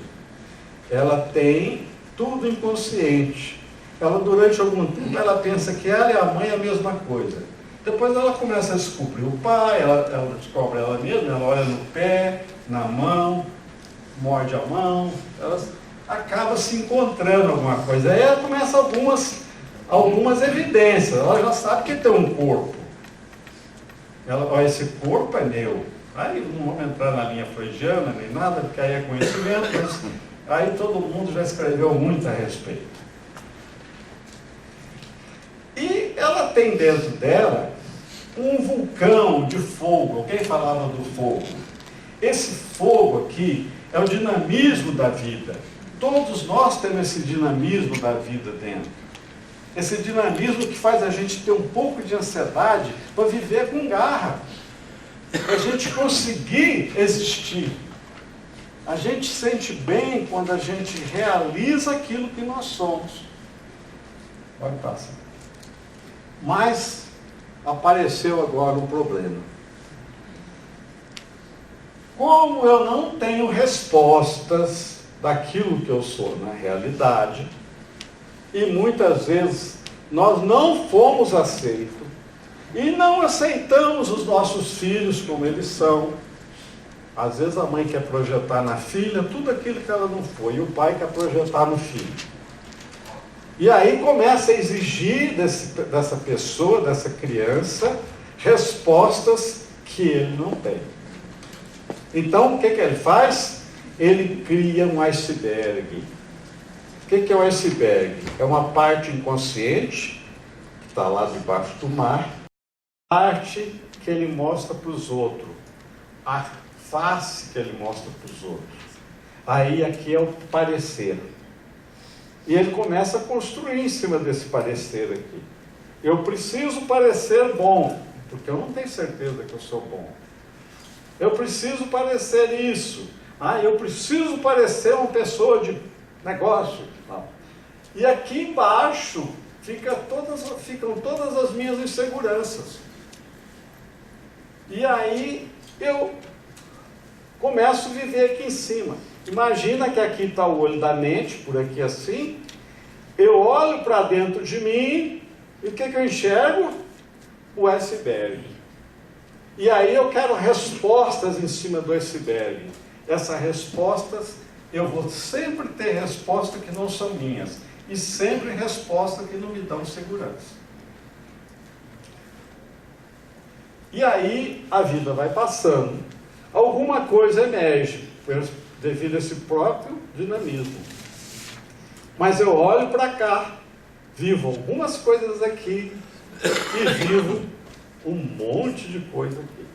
Ela tem tudo inconsciente. Ela, durante algum tempo, ela pensa que ela e a mãe é a mesma coisa. Depois ela começa a descobrir o pai, ela descobre ela mesma, ela olha no pé, na mão, morde a mão, ela acaba se encontrando alguma coisa. Aí ela começa algumas evidências, ela já sabe que tem um corpo. Ela, ó, esse corpo é meu. Aí não vamos entrar na linha freudiana nem nada, porque aí é conhecimento, mas aí todo mundo já escreveu muito a respeito. E ela tem dentro dela um vulcão de fogo. Alguém falava do fogo. Esse fogo aqui é o dinamismo da vida. Todos nós temos esse dinamismo da vida dentro. Esse dinamismo que faz a gente ter um pouco de ansiedade para viver com garra. Para a gente conseguir existir. A gente sente bem quando a gente realiza aquilo que nós somos. Pode passar. Mas apareceu agora um problema. Como eu não tenho respostas daquilo que eu sou na realidade, e muitas vezes nós não fomos aceitos, e não aceitamos os nossos filhos como eles são. Às vezes a mãe quer projetar na filha tudo aquilo que ela não foi, e o pai quer projetar no filho. E aí começa a exigir dessa pessoa, dessa criança, respostas que ele não tem. Então, o que ele faz? Ele cria um iceberg. O que é o iceberg? É uma parte inconsciente, que está lá debaixo do mar, parte que ele mostra para os outros, a face que ele mostra para os outros. Aí aqui é o parecer. E ele começa a construir em cima desse parecer aqui. Eu preciso parecer bom, porque eu não tenho certeza que eu sou bom. Eu preciso parecer isso. Eu preciso parecer uma pessoa de negócio. E aqui embaixo ficam todas as minhas inseguranças. E aí eu começo a viver aqui em cima. Imagina que aqui está o olho da mente, por aqui assim. Eu olho para dentro de mim e o que eu enxergo? O iceberg. E aí eu quero respostas em cima do iceberg. Essas respostas, eu vou sempre ter respostas que não são minhas. E sempre respostas que não me dão segurança. E aí a vida vai passando. Alguma coisa emerge, devido a esse próprio dinamismo. Mas eu olho para cá, vivo algumas coisas aqui e vivo um monte de coisa aqui.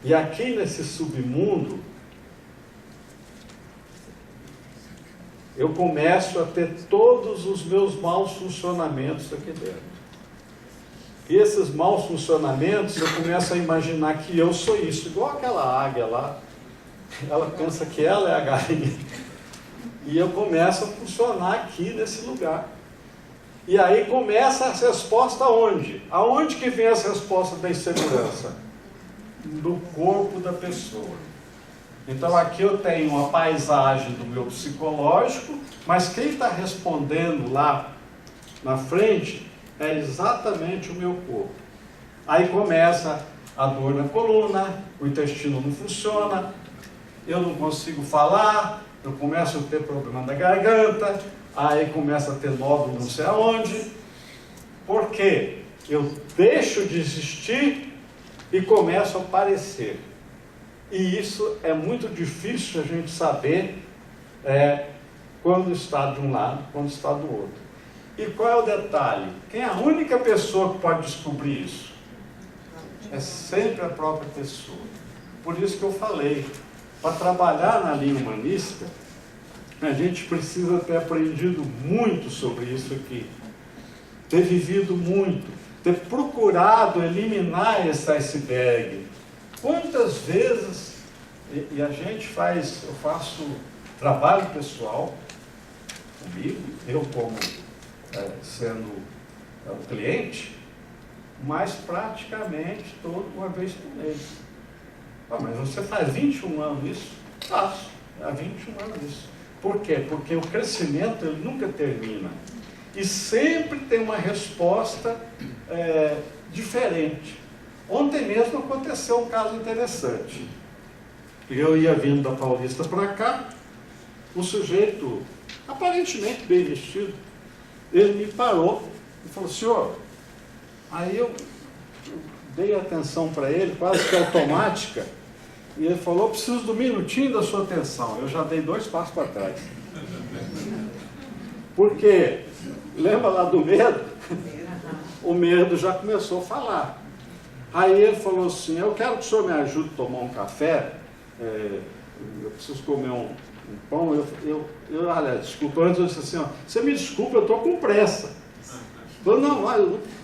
E aqui nesse submundo, eu começo a ter todos os meus maus funcionamentos aqui dentro. E esses maus funcionamentos, eu começo a imaginar que eu sou isso, igual aquela águia lá. Ela pensa que ela é a galinha. E eu começo a funcionar aqui nesse lugar. E aí começa a resposta aonde? Aonde que vem as respostas da insegurança? Do corpo da pessoa. Então aqui eu tenho uma paisagem do meu psicológico, mas quem está respondendo lá na frente é exatamente o meu corpo. Aí começa a dor na coluna, o intestino não funciona, eu não consigo falar, eu começo a ter problema da garganta, aí começa a ter nódulo não sei aonde. Por quê? Eu deixo de existir e começo a aparecer. E isso é muito difícil a gente saber quando está de um lado, quando está do outro. E qual é o detalhe? Quem é a única pessoa que pode descobrir isso? É sempre a própria pessoa. Por isso que eu falei, para trabalhar na linha humanista, a gente precisa ter aprendido muito sobre isso aqui, ter vivido muito, ter procurado eliminar esse iceberg. Quantas vezes, e a gente faz, eu faço trabalho pessoal comigo, eu como sendo o cliente, mas praticamente uma vez por mês. Mas você faz 21 anos isso? Faço, há 21 anos isso. Por quê? Porque o crescimento ele nunca termina. E sempre tem uma resposta diferente. Ontem mesmo aconteceu um caso interessante. Eu ia vindo da Paulista para cá, o sujeito, aparentemente bem vestido, ele me parou e falou: senhor, aí eu dei atenção para ele, quase que automática, e ele falou: preciso do minutinho da sua atenção. Eu já dei 2 passos para trás. Porque, lembra lá do medo? O medo já começou a falar. Aí ele falou assim: eu quero que o senhor me ajude a tomar um café, eu preciso comer um pão. Aliás, desculpa, antes eu disse assim: ó, você me desculpa, eu estou com pressa. Eu, não,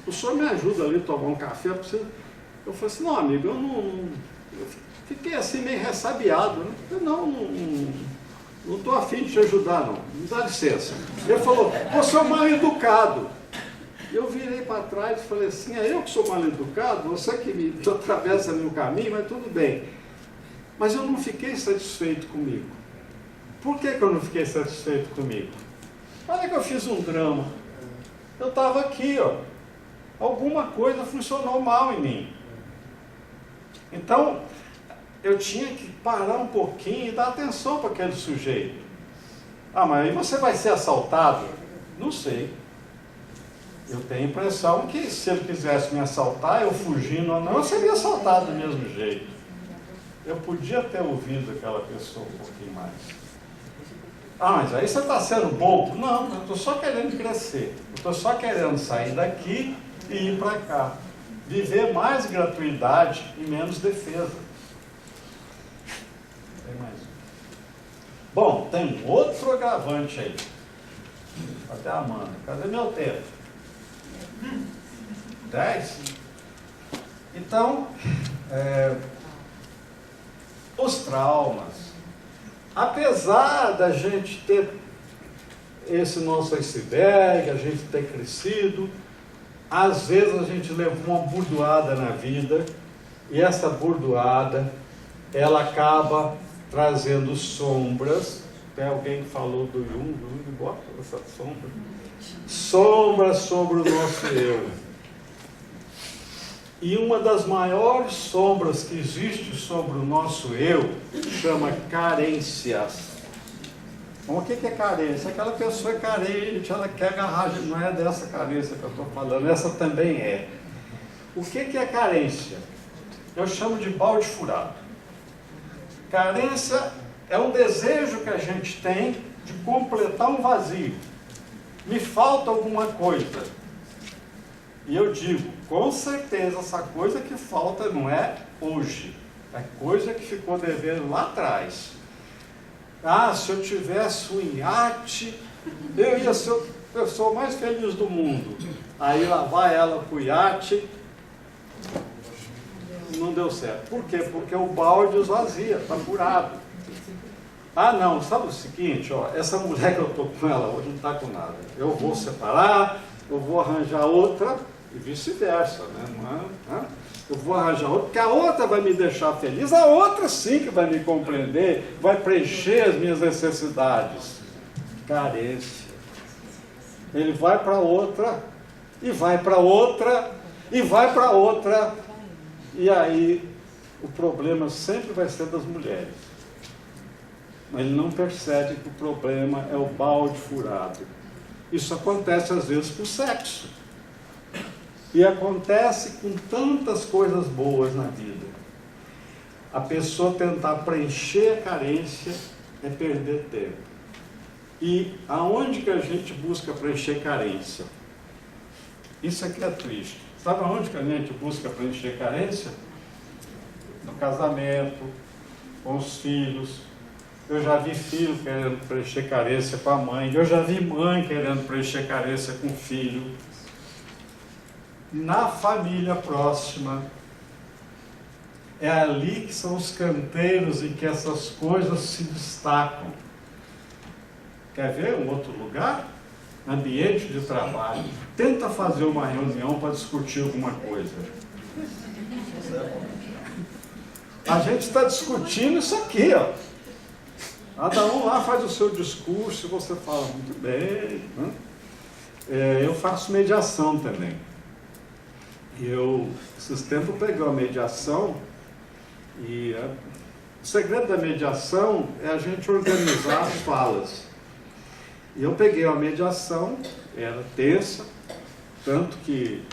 o senhor me ajuda ali a tomar um café? Eu falei assim: não, amigo, eu fiquei assim meio ressabiado. Né? Eu não estou afim de te ajudar, não. Me dá licença. Ele falou: você é mal educado. Eu virei para trás e falei assim: é eu que sou mal educado? Você que me atravessa meu caminho, mas tudo bem. Mas eu não fiquei satisfeito comigo. Por que eu não fiquei satisfeito comigo? Olha que eu fiz um drama. Eu estava aqui, ó. Alguma coisa funcionou mal em mim. Então, eu tinha que parar um pouquinho e dar atenção para aquele sujeito. Ah, mas aí você vai ser assaltado? Não sei. Eu tenho a impressão que se ele quisesse me assaltar, eu fugindo ou não, eu seria assaltado do mesmo jeito. Eu podia ter ouvido aquela pessoa um pouquinho mais. Ah, mas aí você está sendo bobo? Não, eu estou só querendo crescer. Eu estou só querendo sair daqui e ir para cá. Viver mais gratuidade e menos defesa. Tem mais um. Bom, tem outro agravante aí. Até a Amanda. Cadê meu tempo? 10? Então, os traumas. Apesar da gente ter esse nosso iceberg, a gente ter crescido, às vezes a gente levou uma burdoada na vida, e essa burdoada, ela acaba trazendo sombras. Tem alguém que falou do Jung bota essa sombra. Sombras sobre o nosso eu. E uma das maiores sombras que existe sobre o nosso eu chama carências. Bom, o que é carência? Aquela pessoa é carente, ela quer agarrar, não é dessa carência que eu estou falando, essa também é. O que é carência? Eu chamo de balde furado. Carência é um desejo que a gente tem de completar um vazio. Me falta alguma coisa. E eu digo, com certeza essa coisa que falta não é hoje. É coisa que ficou devendo lá atrás. Ah, se eu tivesse um iate, eu ia ser a pessoa mais feliz do mundo. Aí lá vai ela pro iate, não deu certo. Por quê? Porque o balde esvazia, está furado. Ah, não, sabe o seguinte, ó, essa mulher que eu estou com ela hoje não está com nada. Eu vou separar, eu vou arranjar outra e vice-versa, né? eu vou arranjar outra, porque a outra vai me deixar feliz, a outra sim que vai me compreender, vai preencher as minhas necessidades. Carência. Ele vai para outra, e vai para outra, e vai para outra, e aí o problema sempre vai ser das mulheres. Mas ele não percebe que o problema é o balde furado. Isso acontece às vezes com o sexo. E acontece com tantas coisas boas na vida. A pessoa tentar preencher a carência é perder tempo. E aonde que a gente busca preencher carência? Isso aqui é triste. Sabe aonde que a gente busca preencher carência? No casamento, com os filhos. Eu já vi filho querendo preencher carência com a mãe. Eu já vi mãe querendo preencher carência com o filho. Na família próxima. É ali que são os canteiros em que essas coisas se destacam. Quer ver um outro lugar? Ambiente de trabalho. Tenta fazer uma reunião para discutir alguma coisa. A gente está discutindo isso aqui, ó. Cada um lá faz o seu discurso e você fala muito bem. Né? Eu faço mediação também. Esses tempos, peguei uma mediação e o segredo da mediação é a gente organizar as falas. E eu peguei uma mediação, era terça, tanto que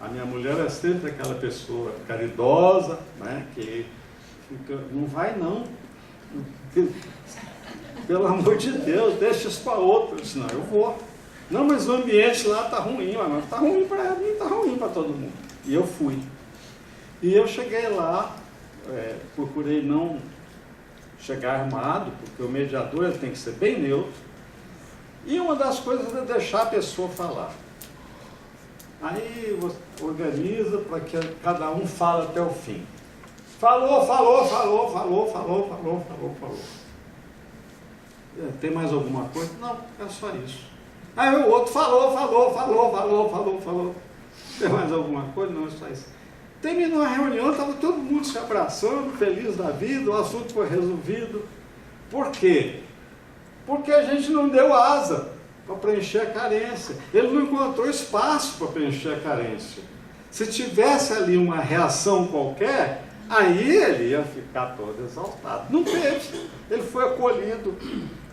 a minha mulher é sempre aquela pessoa caridosa, né, que fica, não vai não, pelo amor de Deus, deixa isso para outro. Eu disse, não, eu vou. Não, mas o ambiente lá está ruim, mas está ruim para mim, está ruim para todo mundo. E eu fui. E eu cheguei lá, procurei não chegar armado, porque o mediador ele tem que ser bem neutro. E uma das coisas é deixar a pessoa falar. Aí você organiza para que cada um fale até o fim. Falou. Tem mais alguma coisa? Não, é só isso. Aí o outro falou. Tem mais alguma coisa? Não, é só isso. Terminou a reunião, estava todo mundo se abraçando, feliz da vida, o assunto foi resolvido. Por quê? Porque a gente não deu asa para preencher a carência. Ele não encontrou espaço para preencher a carência. Se tivesse ali uma reação qualquer, aí ele ia ficar todo exaltado. Não teve. Ele foi acolhido.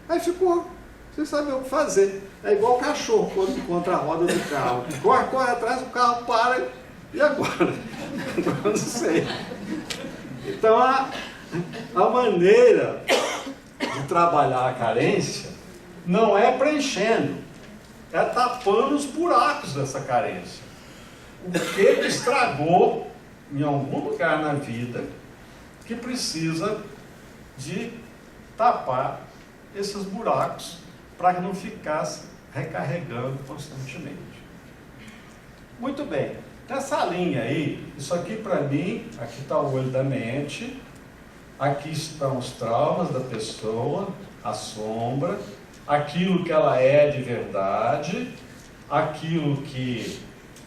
Aí ficou, sem saber o que fazer. É igual o cachorro quando encontra a roda do carro. Corre atrás, o carro para. E agora? Não sei. Então, a maneira de trabalhar a carência não é preenchendo, é tapando os buracos dessa carência. O que estragou em algum lugar na vida que precisa de tapar esses buracos para que não ficasse recarregando constantemente. Muito bem. Nessa linha aí, isso aqui para mim, aqui está o olho da mente, aqui estão os traumas da pessoa, a sombra, aquilo que ela é de verdade, aquilo que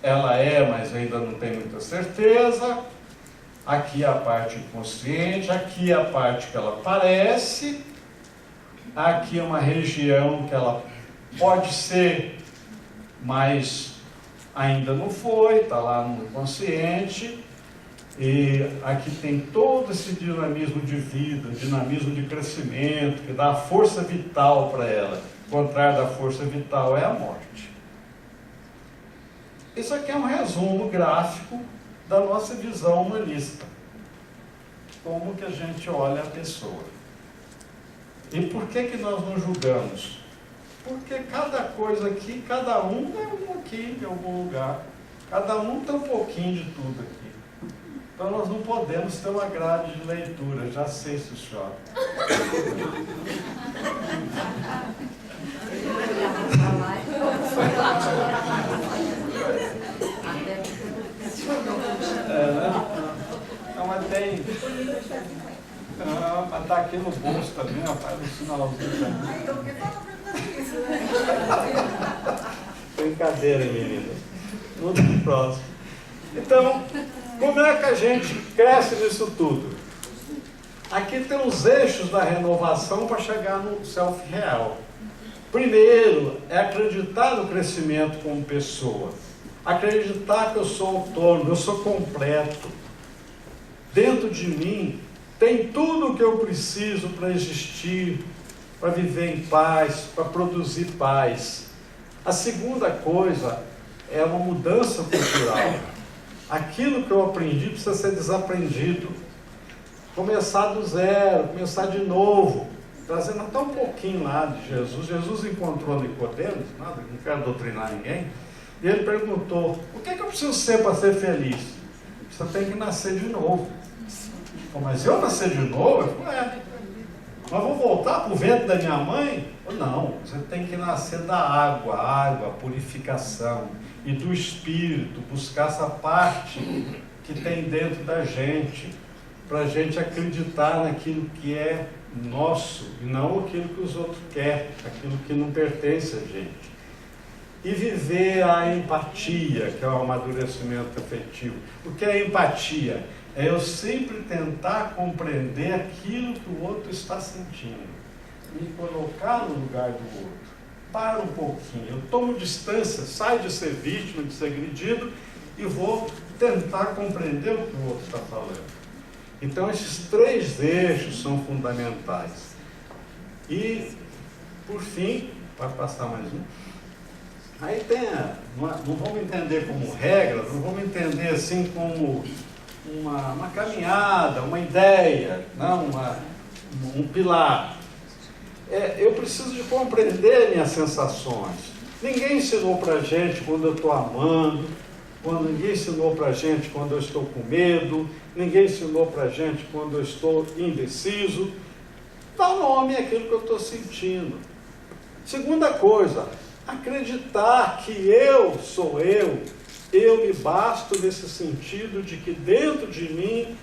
ela é, mas ainda não tem muita certeza, aqui a parte inconsciente, aqui a parte que ela parece, aqui é uma região que ela pode ser, mas ainda não foi, está lá no inconsciente, e aqui tem todo esse dinamismo de vida, dinamismo de crescimento, que dá força vital para ela. O contrário da força vital é a morte. Isso aqui é um resumo gráfico da nossa visão humanista. Como que a gente olha a pessoa. E por que nós não julgamos? Porque cada coisa aqui, cada um é um pouquinho de algum lugar. Cada um tem um pouquinho de tudo aqui. Então nós não podemos ter uma grade de leitura. Já sei se chora. Não, mas tem... Mas tá aqui no bolso também, rapaz, no sinalzinho também. Brincadeira, menina. Muito próximo. Então, como é que a gente cresce nisso tudo? Aqui tem os eixos da renovação para chegar no self real. Primeiro, é acreditar no crescimento como pessoa. Acreditar que eu sou autônomo, eu sou completo. Dentro de mim tem tudo o que eu preciso para existir, para viver em paz, para produzir paz. A segunda coisa é uma mudança cultural. Aquilo que eu aprendi precisa ser desaprendido. Começar do zero, começar de novo, trazendo até um pouquinho lá de Jesus. Jesus encontrou Nicodemos, nada, não quero doutrinar ninguém, e ele perguntou: o que é que eu preciso ser para ser feliz? Você tem que nascer de novo. Mas eu nascer de novo? Eu falei, mas vou voltar para o ventre da minha mãe? Não, você tem que nascer da água, purificação, e do Espírito, buscar essa parte que tem dentro da gente, para a gente acreditar naquilo que é nosso, e não aquilo que os outros querem, aquilo que não pertence a gente. E viver a empatia, que é o amadurecimento afetivo. O que é empatia? É eu sempre tentar compreender aquilo que o outro está sentindo, me colocar no lugar do outro. Para um pouquinho, eu tomo distância, saio de ser vítima, de ser agredido, e vou tentar compreender o que o outro está falando. Então, esses três eixos são fundamentais. E, por fim, pode passar mais um. Aí tem, não vamos entender como regra, não vamos entender assim como uma caminhada, uma ideia, não, um pilar. Eu preciso de compreender minhas sensações. Ninguém ensinou para a gente quando eu estou amando, ninguém ensinou para a gente quando eu estou com medo, ninguém ensinou para a gente quando eu estou indeciso. Dá nome àquilo que eu estou sentindo. Segunda coisa, acreditar que eu sou eu me basto nesse sentido de que dentro de mim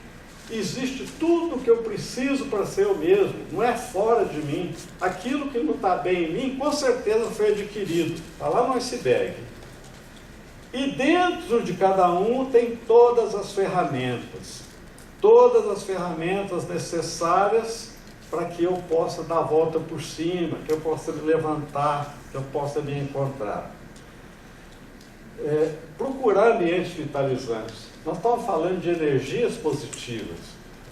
existe tudo o que eu preciso para ser eu mesmo, não é fora de mim. Aquilo que não está bem em mim, com certeza foi adquirido, está lá no iceberg. E dentro de cada um tem todas as ferramentas necessárias para que eu possa dar a volta por cima, que eu possa me levantar, que eu possa me encontrar. Procurar ambientes vitalizantes. Nós estamos falando de energias positivas.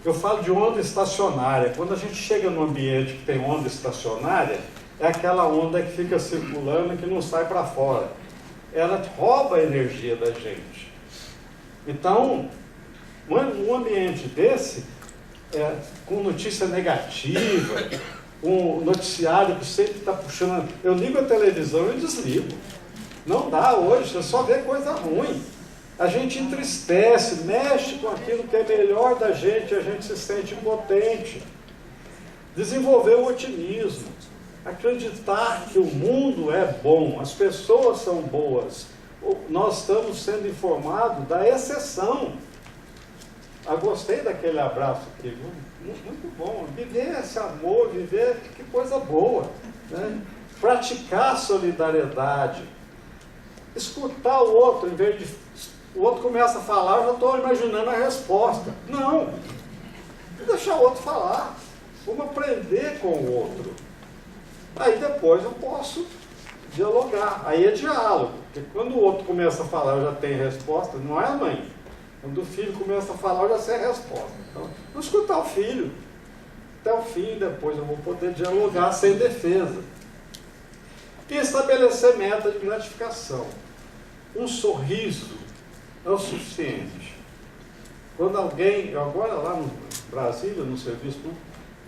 Eu falo de onda estacionária. Quando a gente chega num ambiente que tem onda estacionária, é aquela onda que fica circulando e que não sai para fora. Ela rouba a energia da gente. Então, um ambiente desse, com notícia negativa, um noticiário que sempre está puxando... Eu ligo a televisão e desligo. Não dá hoje, você só vê coisa ruim. A gente entristece, mexe com aquilo que é melhor da gente, a gente se sente impotente. Desenvolver o otimismo, acreditar que o mundo é bom, as pessoas são boas. Nós estamos sendo informados da exceção. Gostei daquele abraço aqui, muito bom. Viver esse amor, viver, que coisa boa, né? Praticar solidariedade. Escutar o outro, em vez de o outro começa a falar, eu já estou imaginando a resposta. Não, deixar o outro falar. Vamos aprender com o outro. Aí depois eu posso dialogar. Aí é diálogo. Porque quando o outro começa a falar, eu já tenho resposta, não é a mãe. Quando o filho começa a falar, eu já sei a resposta. Então, vou escutar o filho até o fim, depois eu vou poder dialogar sem defesa. E estabelecer meta de gratificação. Um sorriso é o suficiente. Quando alguém, eu agora lá no Brasília, no serviço público,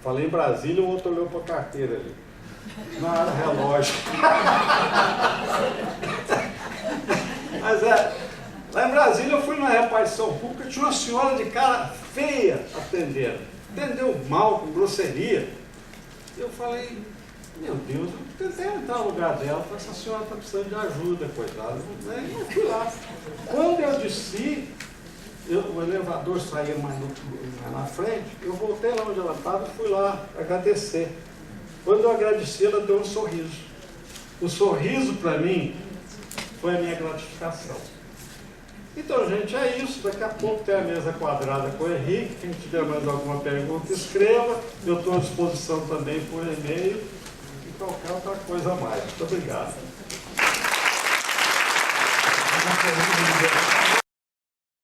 falei em Brasília, o outro olhou para a carteira ali. Não era relógio. Mas lá em Brasília eu fui numa repartição pública, tinha uma senhora de cara feia atendendo. Atendeu mal, com grosseria. Eu falei, meu Deus, eu tentei entrar no lugar dela, falei, essa senhora está precisando de ajuda, coitada. Eu fui lá. Quando eu desci, o elevador saía mais na frente, eu voltei lá onde ela estava e fui lá agradecer. Quando eu agradeci, ela deu um sorriso. O sorriso, para mim, foi a minha gratificação. Então, gente, é isso. Daqui a pouco tem a mesa quadrada com o Henrique. Quem tiver mais alguma pergunta, escreva. Eu estou à disposição também por e-mail e qualquer outra coisa a mais. Muito obrigado.